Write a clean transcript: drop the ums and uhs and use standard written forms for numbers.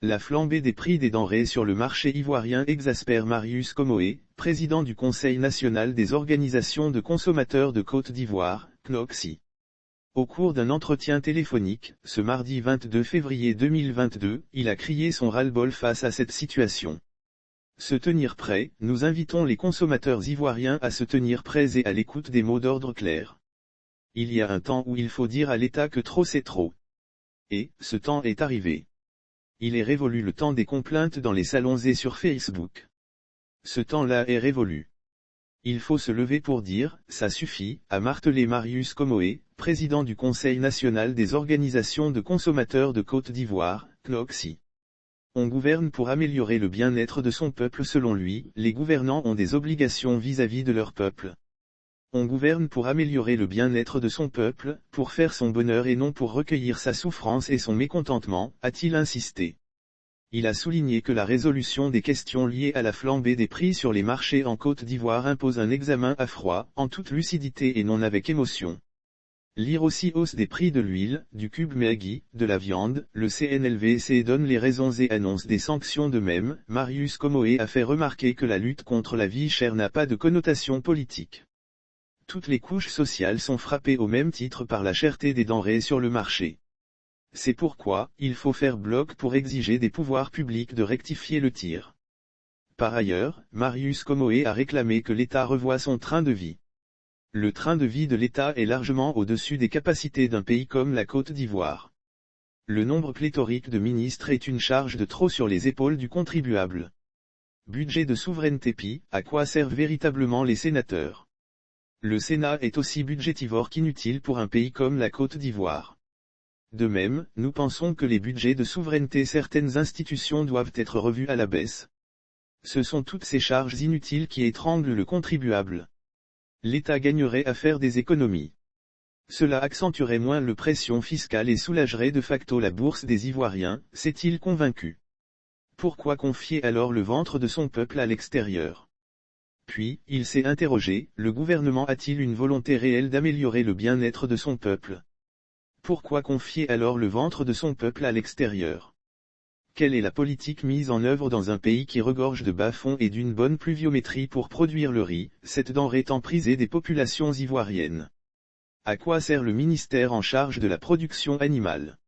La flambée des prix des denrées sur le marché ivoirien exaspère Marius Comoé, président du Conseil national des organisations de consommateurs de Côte d'Ivoire, CNOCSI. Au cours d'un entretien téléphonique, ce mardi 22 février 2022, il a crié son ras-le-bol face à cette situation. Se tenir prêt, nous invitons les consommateurs ivoiriens à se tenir prêts et à l'écoute des mots d'ordre clairs. Il y a un temps où il faut dire à l'État que trop c'est trop. Et, ce temps est arrivé. Il est révolu le temps des complaintes dans les salons et sur Facebook. Ce temps-là est révolu. Il faut se lever pour dire, ça suffit, a martelé Marius Comoé, président du Conseil national des organisations de consommateurs de Côte d'Ivoire, CNOCSI. On gouverne pour améliorer le bien-être de son peuple selon lui, les gouvernants ont des obligations vis-à-vis de leur peuple. On gouverne pour améliorer le bien-être de son peuple, pour faire son bonheur et non pour recueillir sa souffrance et son mécontentement, a-t-il insisté. Il a souligné que la résolution des questions liées à la flambée des prix sur les marchés en Côte d'Ivoire impose un examen à froid, en toute lucidité et non avec émotion. Lire aussi hausse des prix de l'huile, du cube Maggi, de la viande, le CNLVC donne les raisons et annonce des sanctions de même. Marius Comoé a fait remarquer que la lutte contre la vie chère n'a pas de connotation politique. Toutes les couches sociales sont frappées au même titre par la cherté des denrées sur le marché. C'est pourquoi, il faut faire bloc pour exiger des pouvoirs publics de rectifier le tir. Par ailleurs, Marius Comoé a réclamé que l'État revoie son train de vie. Le train de vie de l'État est largement au-dessus des capacités d'un pays comme la Côte d'Ivoire. Le nombre pléthorique de ministres est une charge de trop sur les épaules du contribuable. Budget de souveraineté PI, à quoi servent véritablement les sénateurs? Le Sénat est aussi budgétivore qu'inutile pour un pays comme la Côte d'Ivoire. De même, nous pensons que les budgets de souveraineté certaines institutions doivent être revus à la baisse. Ce sont toutes ces charges inutiles qui étranglent le contribuable. L'État gagnerait à faire des économies. Cela accentuerait moins la pression fiscale et soulagerait de facto la bourse des Ivoiriens, s'est-il convaincu. Pourquoi confier alors le ventre de son peuple à l'extérieur? Puis, il s'est interrogé, le gouvernement a-t-il une volonté réelle d'améliorer le bien-être de son peuple? Pourquoi confier alors le ventre de son peuple à l'extérieur? Quelle est la politique mise en œuvre dans un pays qui regorge de bas-fonds et d'une bonne pluviométrie pour produire le riz, cette denrée tant prisée des populations ivoiriennes? À quoi sert le ministère en charge de la production animale?